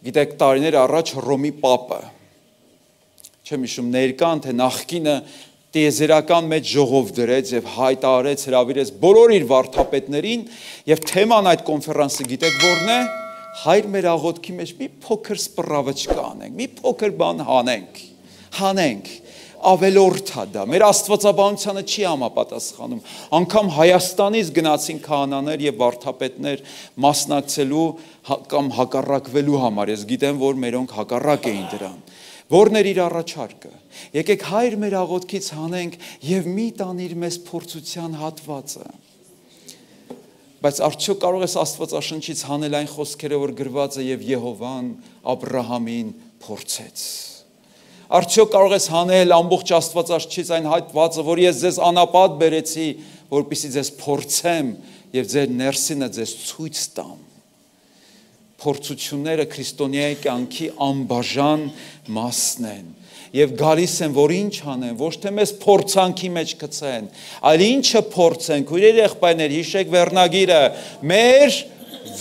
Գիտեք, տարիներ առաջ Հռոմի պապը, չեմ հիշում ներկան, թե նախկինը տիեզերական մեծ ժողով դրեց եւ հայտարարեց, հրավիրեց բոլոր իր վարդապետներին եւ թեման այդ կոնֆերանսը գիտեք որն է, հայր մեր աղոթքի մեջ մի փոքր սպռավճկա անենք, մի փոքր բան հանենք, ավելորդ է դա, մեր աստվածաբանությանը չի համապատասխանում, անգամ Հայաստանից գնացին քահանաներ եւ վարդապետներ մասնակցելու կամ հակառակվելու համար, ես գիտեմ, որ մերոնք հակառակ էին դրան, որն էր իր առաջարկը, եկեք հայր մեր աղոթքից հանենք եւ մի տանիր մեզ փորձության հատվածը, բայց արդյոք կարող ես Աստվածաշնչից հանել այն խոսքերը, որ գրված է եւ Եհովան Աբրահամին փորձեց, արդյոք կարող ես հանել ամբողջ Աստվածաշնչից այն հատվածը, որ ես ձեզ անապատ բերեցի, որպեսզի ձեզ փորձեմ եւ ձեր ներսինը ձեզ ցույց տամ, փորձությունները քրիստոնյայի կյանքի անբաժան մասն են եւ գալիս են, որ ինչ անեն, ոչ թե մեզ փորձանքի մեջ գցեն, այլ ինչը փորձենք, ուրեր եղբայրներ, հիշեք վերնագիրը, մեր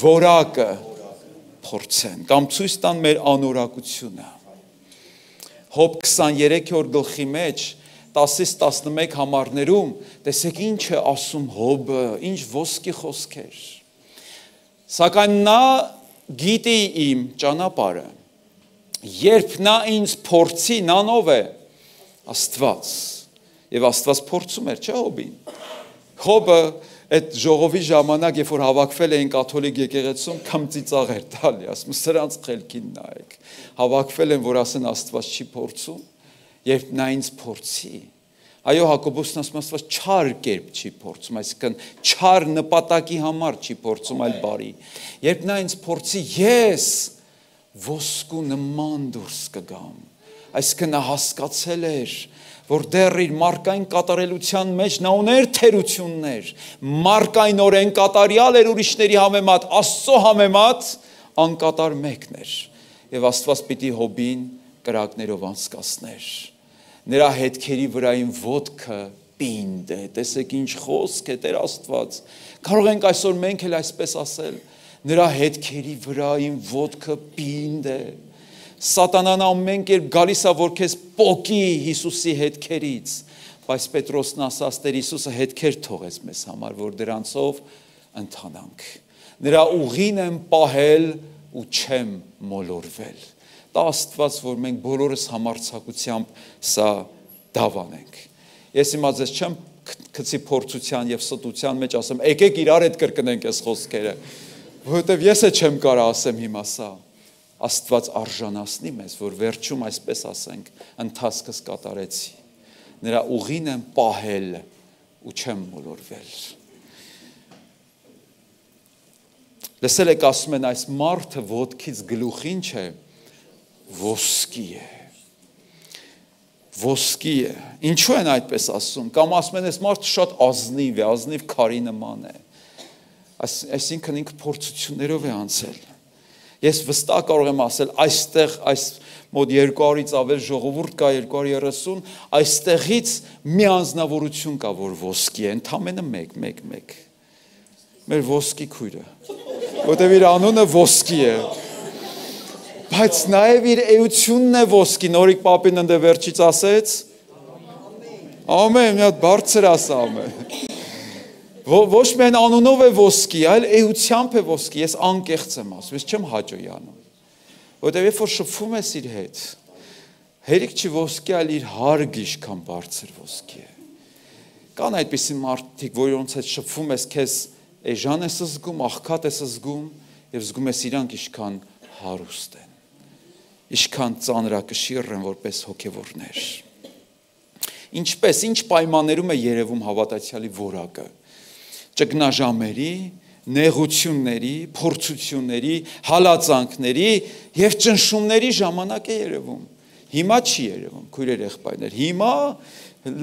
որակը փորձեն, կամ ցույց տան մեր անորակությունը։ Հոբ 23-րդ գլխի մեջ 10-ից 11 համարներում տեսեք ինչ է ասում Հոբը, ինչ ոսկի խոսքեր։ Սակայն նա գիտի իմ ճանապարհը, երբ նա ինձ փորձի, նա ով է, Աստված, եւ Աստված փորձում էր, չէ Հոբին։ Հոբը այդ ժողովի ժամանակ, երբ որ հավաքվել էին կաթոլիկ եկեղեցում, քմծիծաղ էր տալի, ասում սրանց խելքին նայեք, հավաքվել են, որ ասեն Աստված չի փորձում, երբ նա ինձ փորձի։ Այո, Հակոբոսն ասում Աստված չար կերպ չի փորձում, այսինքն չար նպատակի համար չի փորձում, այլ բարի։ Երբ նա ինձ փորձի, ես ոսկու նման դուրս կգամ, այսինքն նա հասկացել էր, որ դեռ իր մարկային կատարելության մեջ նա ուներ թերություններ, մարկայնորեն կատարյալ էր ուրիշների համեմատ, Աստծո համեմատ անկատար մեկն էր, եւ Աստված պիտի Հոբին կրակներով անցկացներ, նրա հետքերի վրային ոտքը պինդ է, տեսեք ինչ խոսք է Տեր Աստված, կարող ենք այսօր մենք էլ այսպես ասել, նրա հետքերի վրային ոտքը պինդ է, Սատանան ամեն կերպ գալիս է, որ քեզ պոկի Հիսուսի հետքերից, բայց Պետրոսն ասաց, Տեր Հիսուսը հետքեր թողեց մեզ համար, որ դրանցով ընթանանք, նրա ուղին եմ պահել ու չեմ մոլորվել, դա Աստված, որ մենք բոլորս համարձակությամբ սա դավանենք, ես հիմա ձեզ չեմ գցի փորձության եւ ստության մեջ ասեմ, եկեք իրար հետ կրկնենք այս խոսքերը, որովհետև ես չեմ կարող ասեմ հիմա սա, Աստված արժանացնի մեզ, որ վերջում այսպես ասենք, ընթացքս կատարեցի, նրա ուղին եմ պահել ու չեմ մոլորվել։ Լսել եք ասում են այս մարդը ոտքից գլուխին չէ, ոսկի է, ինչու են այդպես ասում, կամ ասում են այս մարդը շատ ազնիվ է, ազնիվ քարի նման է, այսինքն ինքը փորձություններով է անցել, ես վստահ կարող եմ ասել, այստեղ, այս մոտ 200-ից ավել ժողովուրդ կա, 230, այստեղից մի անձնավորություն կա, որ ոսկի է, ընդամենը մեկ, մեր ոսկի քույրը, որտև իր անունը ոսկի է, բայց նաև իր էությունն է ոսկի, Նորիկ պապին ընդ վերջից ասեց, ամեն, մի հատ բարձր ասա ամեն, ոչ միայն անունով է ոսկի, այլ էությամբ է ոսկի, ես անկեղծ եմ ասում, ես չեմ հաճոյի անում, որտև երբ որ շփվում ես իր հետ, հերիք չի ոսկի, այլ իր հարգ ինչքան բարձր ոսկի է, կան այդպիսի մարդիկ, որոնց հետ շփվում ես, քեզ էժան ես զգում, աղքատ ես զգում, եւ զգում ես իրանք ինչքան հարուստ են, ինչքան ծանրակշիռ են, որպես հոգևորներ, ինչպես, ինչ պայմաններում է երևում հավատացյալի որակը, ճգնաժամերի, նեղությունների, փորձությունների, հալածանքների եւ ճնշումների ժամանակ է երևում։ Հիմա չի երևում, քույրեր եղբայրներ։ Հիմա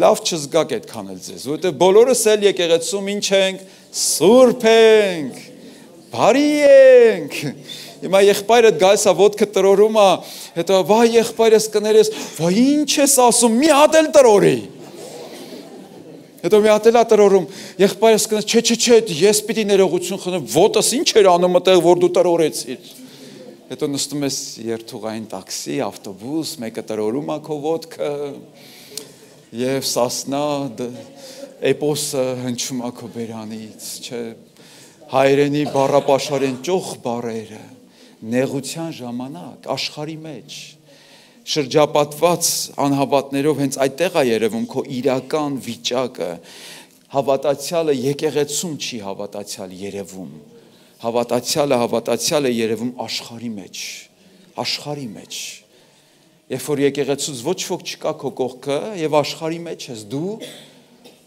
լավ չզգաք այդքան էլ ձեզ, որովհետեւ բոլորս էլ եկեղեցում ինչ ենք, սուրբ ենք, բարի ենք։ Հիմա եղբայրդ գալիս է ոտքը տրորում է, հետո վայ եղբայրս կներես, վայ ինչ ես ասում, մի հատ էլ տրորի։ Հետո մի հատ էլ է տրորում, եղբայրս կներես, չէ, ես պիտի ներողություն խնդրեմ, ոտս ինչ էր անում այդտեղ, որ դու տրորեցիր։ Հետո նստում ես երթուղային տաքսի, ավտոբուս, մեկը տրորում է քո ոտքը, եւ Սասնա էպոսը հնչում է քո բերանից, չէ, հայերենի բառապաշարեն ճոխ բառերը, նեղության ժամանակ, աշխարհի մեջ, շրջապատված անհավատներով հենց այդտեղ է երևում քո իրական վիճակը, հավատացյալը եկեղեցում չի հավատացյալ երևում, հավատացյալը երևում աշխարհի մեջ, երբ որ եկեղեցուց ոչ ոք չկա քո կողքը եւ աշխարհի մեջ ես դու,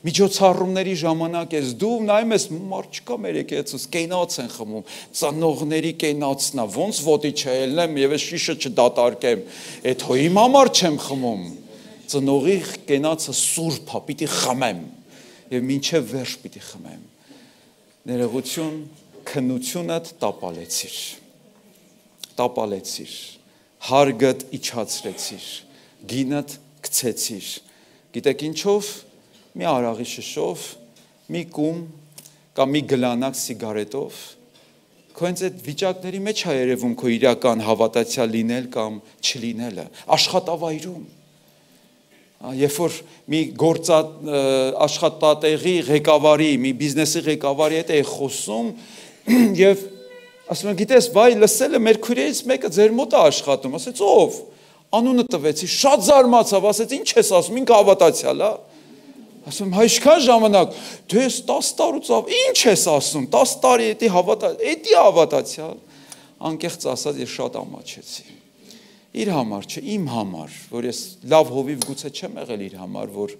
միջոցառումների ժամանակ ես դու, նայում ես մարդ չկա մեր եկեղեցուց, կենաց են խմում, ծնողների կենացն է, ոնց ոտի չելնեմ եւ ես շիշը չդատարկեմ, այդ հո իմ համար չեմ խմում, ծնողի կենացը սուրբ է, պիտի խմեմ եւ մինչեւ վերջ պիտի խմեմ, ներողություն, քննությունդ տապալեցիր, հարգդ իջացրեցիր, գինդ գցեցիր, գիտեք ինչով, մի արաղի շշով, մի կում կամ մի գլանակ սիգարետով, քո հենց այդ վիճակների մեջ է երևում քո իրական հավատացյալ լինել կամ չլինելը, աշխատավայրում, երբ որ մի աշխատատեղի ղեկավարի, մի բիզնեսի ղեկավարի հետ է խոսում եւ ասում են, գիտես, վայ, լսել է մեր քույրերից մեկը ձեր մոտ է աշխատում, ասեց, ով, անունը տվեցի, շատ զարմացավ, ասեց, ինչ ես ասում, ինքը հավատացյալ է, ասում, հայ ինչքան ժամանակ, դու ես 10 տարուց ինչ ես ասում, 10 տարի էդի հավատացյալ, անկեղծ ասած ես շատ ամաչեցի, իր համար չէ, իմ համար, որ ես լավ հովիվ գուցե չեմ եղել իր համար, որ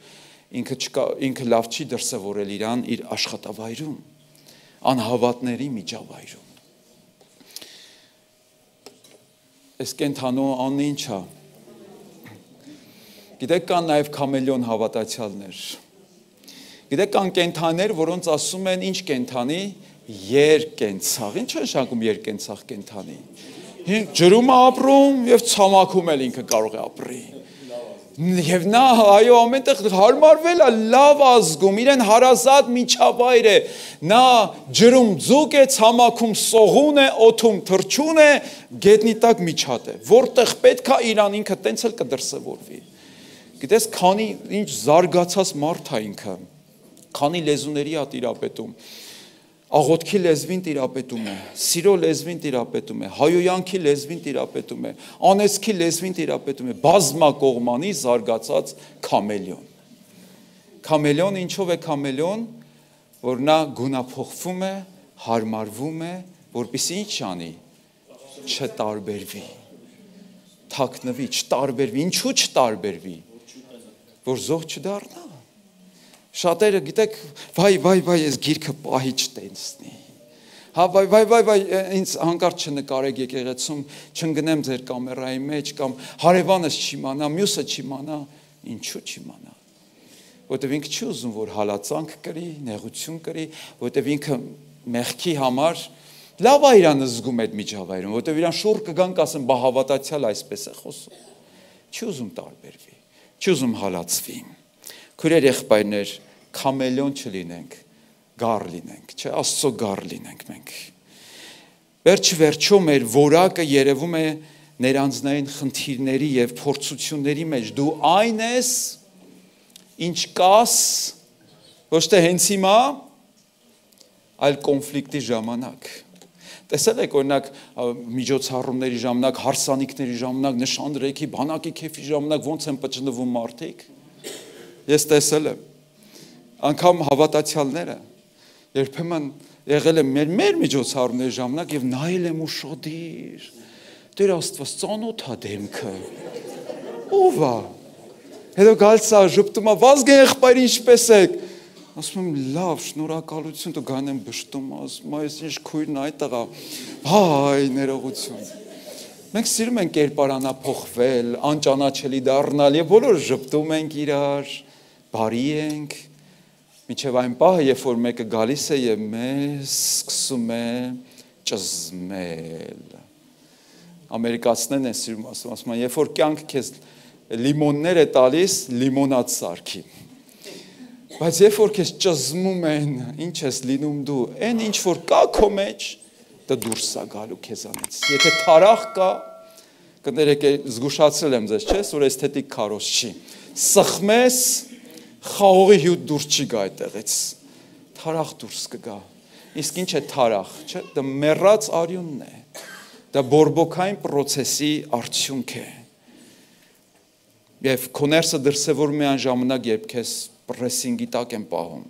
ինքը լավ չի դրսևորել իրան իր աշխատավայրում, անհավատների միջավայրում, Այս կենթանու անունը ինչ է, գիտեք կան նաև քամելիոն հավատացյալներ, գիտեք կան կենթաներ, որոնց ասում են ինչ կենթանի, երկենցաղ, ինչ է նշանակում երկենցաղ կենթանի, ջրում է ապրում և ցամաքում էլ ինքը կարող է ապրի, և նա այո ամենտեղ հարմարվել է լավ ազգում, իրեն հարազատ միջավայր է, նա ջրում ձուկ է, ցամաքում սողուն է, օդում թռչուն է, գետնի տակ միջատ է, որտեղ պետք է իրան ինքը տենց էլ կդրսևորվի, գիտես քանի ինչ զարգացած մարդ է ինքը, քանի լեզուների է տիրապետում, աղոթքի լեզվին տիրապետում է, սիրո լեզվին տիրապետում է, հայոյանքի լեզվին տիրապետում է, անեծքի լեզվին տիրապետում է, բազմակողմանի զարգացած քամելիոն։ Քամելիոն ինչով է քամելիոն, որ նա գունափոխվում է, հարմարվում է, որպեսզի ինչ անի, չտարբերվի, թաքնվի, չտարբերվի, ինչու չտարբերվի, որ զոհ չդառնա։ Շատերը գիտեք, վայ, ես գիրքը պահի չտենցնի, վայ, ինձ հանկարծ չնկարեք եկեղեցում, չընկնեմ ձեր կամերայի մեջ, կամ հարևանս չիմանա, մյուսը չիմանա, ինչու չիմանա, որտև ինքը չի ուզում, որ հալածանք կրի, նեղություն կրի, որտև ինքը մեղքի համար, լավ է իրան զգում այդ միջավայրում, որտև իրան շուռ կգան կասեն, բա հավատացյալ այսպես է խոսում, չի ուզում տարբերվի, չի ուզում հալածվի, քույրեր եղբայրներ, քամելիոն չլինենք, գառ լինենք, չէ, Աստծո գառ լինենք մենք։ Վերջո մեր որակը երևում է ներանձնային խնդիրների եւ փորձությունների մեջ։ Դու այն ես, ինչ կաս, ոչ թե հենց հիմա, այլ կոնֆլիկտի ժամանակ։ Տեսել եք օրինակ միջոցառումների ժամանակ, հարսանիքների ժամանակ, նշանրեքի, բանակի քեֆի ժամանակ ոնց են պճնվում մարդիկ։ Ես տեսել եմ, անգամ հավատացյալները, երբեմն եղել եմ մեր միջոցառումների ժամանակ և նայել եմ ու շոդիր, Տեր Աստված ծանոթ է դեմքը, ով է, հետո գալիս է ժպտում է, Վազգեն եղբայր ինչպես եք, ասում եմ լավ, շնորհակալություն, դու գան եմ բշտում, ասում ես ինչ քույրն այդտեղ է, հայ ներողություն, մենք սիրում ենք կերպարանափոխվել, անճանաչելի դառնալ և բոլոր ժպտում ենք իրար, բարի ենք, մինչև այն պահը, երբ որ մեկը գալիս է և մեզ սկսում է ճզմել, ամերիկացիներն են սիրում ասում, երբ որ կյանք քեզ լիմոններ է տալիս, լիմոնադ սարքի, բայց երբ որ քեզ ճզմում են, ինչ ես լինում դու, այն ինչ որ կա քո մեջ, դա դուրս է գալու քեզանից։ Եթե թարախ կա, կներեք զգուշացրել եմ ձեզ, չէ՞, որ էսթետիկ քարոզ չի։ Սխմես, խաղողի հյութ դուրս չի գա այդտեղից։ Թարախ դուրս կգա։ Իսկ ինչ է թարախ, չէ՞, դա մեռած արյունն է։ Դա բորբոքային process-ի արդյունք է։ Եվ քո ներսը դրսևորում է այն ժամանակ, երբ քեզ պրեսինգի տակ են պահում։